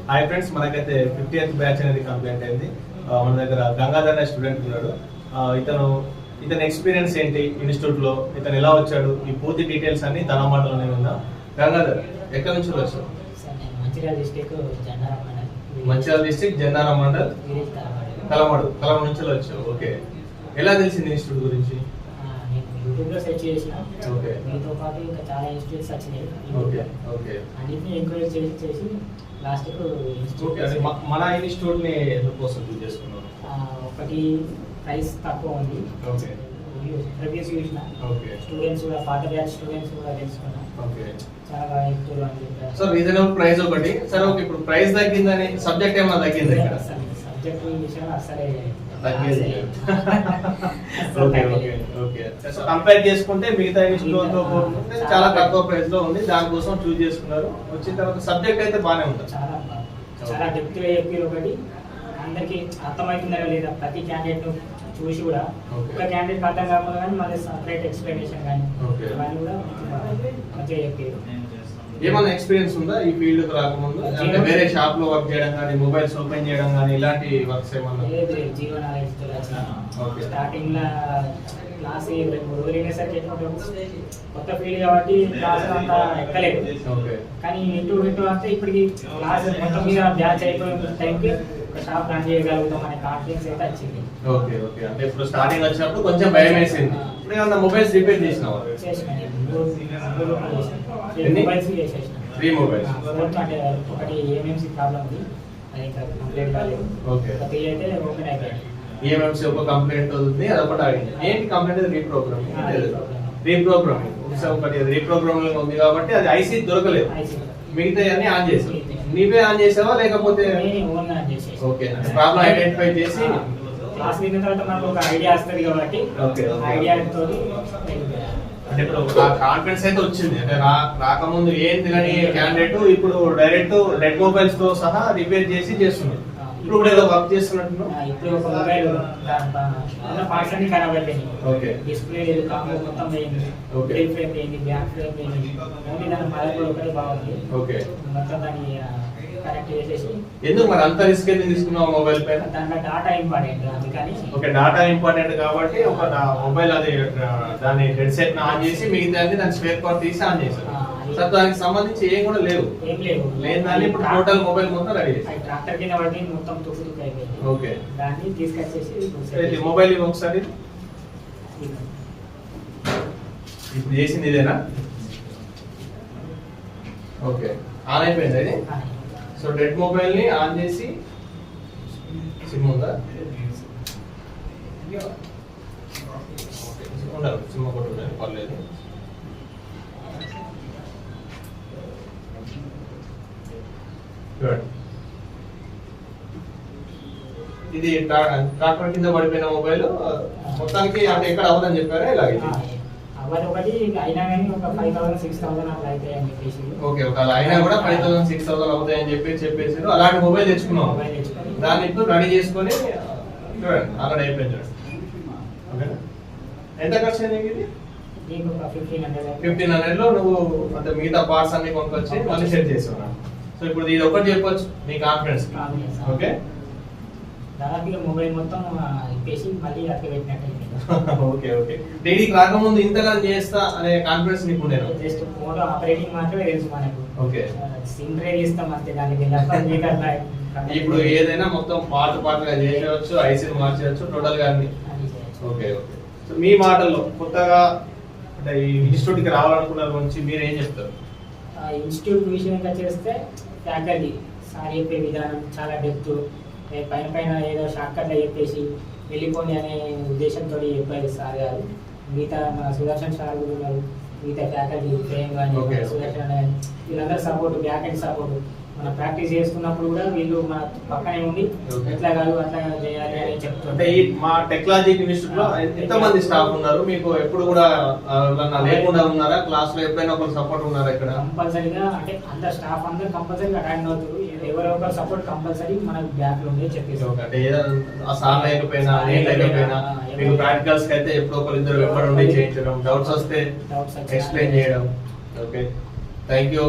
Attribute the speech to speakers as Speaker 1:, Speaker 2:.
Speaker 1: Hi friends, మనకైతే 50th batch అనేది complete అయింది. మన దగ్గర గంగాధర్ అనే స్టూడెంట్ ఉన్నాడు. ఇతని ఎక్స్పీరియన్స్ ఏంటి ఇన్స్టిట్యూట్ లో, ఇతను ఎలా వచ్చాడు, ఈ పూర్తి డీటెయిల్స్ అన్ని తన మాటలోనే ఉందా. గంగాధర్, ఎక్కడి నుంచి వచ్చావు?
Speaker 2: మంచిర్యాల
Speaker 1: డిస్ట్రిక్ట్ జన్నారం మండల్ కలమడు నుంచి వచ్చావు. ఓకే, ఎలా తెలిసింది ఇన్స్టిట్యూట్ గురించి?
Speaker 2: యూట్యూబ్ లో సెర్చ్ చేసిన.
Speaker 1: ఓకే,
Speaker 2: మీతో పాటు ఇంకా చాలా ఇన్స్టిట్యూట్స్ వచ్చినాయి.
Speaker 1: ఓకే ఓకే
Speaker 2: అన్నిటిని ఎంకరేజ్ చేసి లాస్ట్ కు
Speaker 1: మన ఇన్స్టిట్యూట్ ని ఎందుకోసం చూస్ చేసుకున్నాను?
Speaker 2: ఒకటి ప్రైస్ తక్కువ ఉంది.
Speaker 1: ఓకే,
Speaker 2: రివ్యూస్ చూసిన.
Speaker 1: ఓకే,
Speaker 2: స్టూడెంట్స్ కూడా, పాత బ్యాచ్ స్టూడెంట్స్ కూడా తెలుసుకున్నా.
Speaker 1: ఓకే,
Speaker 2: చాలా బాగా చెప్తారు అని చెప్పారు.
Speaker 1: సో రీజనబుల్ ప్రైస్ ఒకటి. సరే, ఓకే, ఇప్పుడు ప్రైస్ తగ్గిందని సబ్జెక్ట్ ఏమైనా తగ్గింది?
Speaker 2: సబ్జెక్ట్ విషయం అసలే
Speaker 1: కంపేర్ చేసుకుంటే మిగతా ఇన్స్టిట్యూట్ తో చాలా తక్కువ ప్రైస్ లో ఉంది, దానికోసం చూస్ చేసుకున్నారు. వచ్చిన తర్వాత సబ్జెక్ట్ అయితే బాగానే ఉంటుంది.
Speaker 2: చాలా డెప్త్ గా చెప్పారు. ఒకటి అందరికి అర్థమవుతుందా లేదా ప్రతి క్యాండిడేట్ చూసి కూడా ఒక క్యాండిడేట్ అర్థం కాకుండా కానీ మళ్ళీ సపరేట్ ఎక్స్ప్లెనేషన్ కానీ ఇవన్నీ కూడా మంచిగా చెప్పారు.
Speaker 1: ఏమైనా ఎక్స్పీరియన్స్ ఉందా ఈ ఫీల్డ్ కు రాకముందు? అంటే వేరే షాప్ లో వర్క్ చేయడం కానీ, మొబైల్స్ ఓపెన్ చేయడం కానీ, ఇలాంటి వర్క్స్ ఏమన్నా?
Speaker 2: జీవో నాలెడ్జ్ స్టార్టింగ్ లా క్లాస్ 2 రోజులు అయినసరికి కొత్త ఫీల్డ్ కాబట్టి క్లాస్ అంతా ఎక్కలేదు. కానీ ఇటు అంటే ఇప్పటికి క్లాస్ మొత్తం మీద బ్యాచ్ అయిపోయిన టైంకి షాప్ రన్ చేయగలుగుతాం అనే కాన్ఫిడెన్స్ అయితే వచ్చింది.
Speaker 1: ఓకే ఓకే, అంటే ఇప్పుడు స్టార్టింగ్ వచ్చినప్పుడు కొంచెం భయం వేసింది. ఇప్పుడు ఏమన్నా మొబైల్స్ రిపేర్ చేసినావా? Three mobiles.
Speaker 2: అంటే ఒకటి ఏఎంసీ ప్రాబ్లం ఉంది, అది ఇంకా కంప్లీట్ కాలేదు.
Speaker 1: ఓకే,
Speaker 2: అయితే ఓపెన్ అయిపోయింది.
Speaker 1: ఈఎంఎంసీ ఒక కంప్లైంట్ ఉంది, అదొకటి ఆగింది. ఏంటి కంప్లైంట్? రీప్రోగ్రామింగ్. ఒకటి రీప్రోగ్రామింగ్ ఉంది కాబట్టి అది ఐసీ దొరకలేదు. మిగతా అన్ని ఆన్ చేసావు. నీవే ఆన్ చేసావా లేకపోతే? ఓకే, ప్రాబ్లం ఐడెంటిఫై చేసి
Speaker 2: క్లాస్ విన్న తర్వాత మనకు ఒక ఐడియా వస్తుంది కాబట్టి ఐడియా తోటి
Speaker 1: అంటే ఇప్పుడు కాన్ఫిడెన్స్ అయితే వచ్చింది. అంటే రాకముందు ఏంది కానీ క్యాండిడేట్ ఇప్పుడు డైరెక్ట్ రెడ్ మొబైల్స్ తో సహా రిపేర్ చేసి చేస్తుంది. ఇప్పుడు కూడా ఏదో వర్క్ చేస్తున్నట్టు.
Speaker 2: ఇప్పుడు ఒక మొబైల్ పార్ట్స్ అన్ని ఖరాబ్ అయిపోయింది.
Speaker 1: ఓకే,
Speaker 2: డిస్ప్లే లేదు, కాంబో మొత్తం పోయింది.
Speaker 1: ఓకే,
Speaker 2: ఫ్రేమ్ పోయింది, బ్యాక్ ఫ్రేమ్ పోయింది. ఓన్లీ దాని మదర్ ఒకటి బాగుంది.
Speaker 1: ఓకే,
Speaker 2: మొత్తం దాన్ని కనెక్ట్ చేసేసి.
Speaker 1: ఎందుకు మరి అంత రిస్క్ ఎందుకు తీసుకున్నావు మొబైల్ పైన?
Speaker 2: దాంట్లో డాటా ఇంపార్టెంట్ అందుకని.
Speaker 1: ఓకే, డాటా ఇంపార్టెంట్ కాబట్టి ఒక మొబైల్ అది దాని హెడ్సెట్ ఆన్ చేసి మిగతా దాని స్పేర్ పార్ట్ తీసి ఆన్ చేశారు. సార్, దానికి సంబంధించి ఏం కూడా లేవు. లేదని ఇప్పుడు టోటల్ మొబైల్ మొత్తం రెడీ చేసి
Speaker 2: ట్రాక్టర్ కింద పడి మొత్తం తుక్కు అయిపోయింది.
Speaker 1: ఓకే,
Speaker 2: దాన్ని తీసుకొచ్చేసి
Speaker 1: మొబైల్ ఒకసారి ఇప్పుడు చేసింది ఇదేనా? ఓకే, ఆన్ అయిపోయింది అది. సో డెడ్ మొబైల్ ని ఆన్ చేసి సిమ్ ఉందా? ఉండాలి, సిమ్ ఒకటి ఉండాలి, పర్లేదు. ఇది ట్రాక్టర్ కింద పడిపోయిన మొబైల్ మొత్తానికి అంటే ఎక్కడ అవ్వదని చెప్పారా? ఇలాగే
Speaker 2: ఒకటి అయినా కానీ ఒక 5,000-6,000 అట్లా అవుతాయి అని చెప్పేసి.
Speaker 1: ఓకే, ఒకవేళ అయినా కూడా 5,000-6,000 అవుతాయని చెప్పేసారు. అలాంటి మొబైల్ తెచ్చుకున్నాం. దాన్ని ఇప్పుడు రెడీ చేసుకొని చూడండి అక్కడ అయిపోయింది. ఓకేనా? ఎంత ఖర్చు అయింది ఇది? 1,500 లో నువ్వు అంటే మిగతా పార్ట్స్ అన్ని కొనుక్కొచ్చి మళ్ళీ సెట్ చేసావు. సో ఇప్పుడు ఇది ఒకటి చెప్పొచ్చు నీ కాన్ఫిడెన్స్. ఓకే,
Speaker 2: దాదాపుగా మొబైల్ మొత్తం ఇప్పేసి మళ్ళీ అట్లా పెట్టినట్టు.
Speaker 1: ఓకే ఓకే, డైలీకి రాకముందు ఇంతగా చేస్తా అనే కాన్ఫిడెన్స్ నీకు ఉండేది?
Speaker 2: జస్ట్ ఫోన్ ఆపరేటింగ్ మాత్రమే తెలుసు మనకు.
Speaker 1: ఓకే,
Speaker 2: సిమ్ ట్రేడ్ చేస్తాం అంతే, దానికి
Speaker 1: ఇప్పుడు ఏదైనా మొత్తం పార్ట్ గా చేసేయచ్చు, ఐసీని మార్చేయచ్చు టోటల్ గా అన్ని. ఓకే ఓకే, సో మీ మాటల్లో కొత్తగా అంటే ఈ ఇన్స్టిట్యూట్ కి రావాలనుకున్న గురించి మీరు ఏం చెప్తారు?
Speaker 2: ఇన్స్టిట్యూట్ విషయంగా చేస్తే ఫ్యాకల్టీ సార్ చెప్పే విధానం చాలా డెప్త్. పైన ఏదో షార్ట్ కట్లో చెప్పేసి వెళ్ళిపోండి అనే ఉద్దేశంతో చెప్పారు సార్ గారు. మిగతా మన సుదర్శన్ సార్ కూడా ఉన్నారు, మిగతా ఫ్యాకల్టీ ప్రేమ్ కానీ సుదర్శన్ కానీ వీళ్ళందరూ సపోర్ట్, బ్యాక్ అండ్ సపోర్ట్. మనం ప్రాక్టీస్ చేసుకున్నప్పుడు కూడా వీళ్ళు మన పక్కనే ఉండి ఎట్లా కాదు అట్లా చేయాలి అని చెప్తారు.
Speaker 1: అంటే ఈ మా టెక్నాలజీ ఇన్స్టిట్యూట్ లో ఎంతమంది స్టాఫ్ ఉన్నారు? మీకు ఎప్పుడు కూడా లేకుండా ఉన్నారా? క్లాస్ లో ఎప్పుడైనా ఒకరు సపోర్ట్ ఉన్నారా? ఇక్కడ
Speaker 2: కంపల్సరీగా అంటే అందరు స్టాఫ్ అందరు కంపల్సరీగా అటెండ్ అవుతారు. ఎవరో ఒకరు సపోర్ట్ కంపల్సరీ మనకు బ్యాక్ లో ఉండే చెప్పేసి.
Speaker 1: అంటే సార్ లేకపోయినా నేను లేకపోయినా మీకు ప్రాక్టికల్స్ కి అయితే ఎప్పుడో ఒకరు ఇద్దరు వెంబడి ఉండి చేయించడం, డౌట్స్ వస్తే ఎక్స్ప్లెయిన్ చేయడం. Okay, thank you.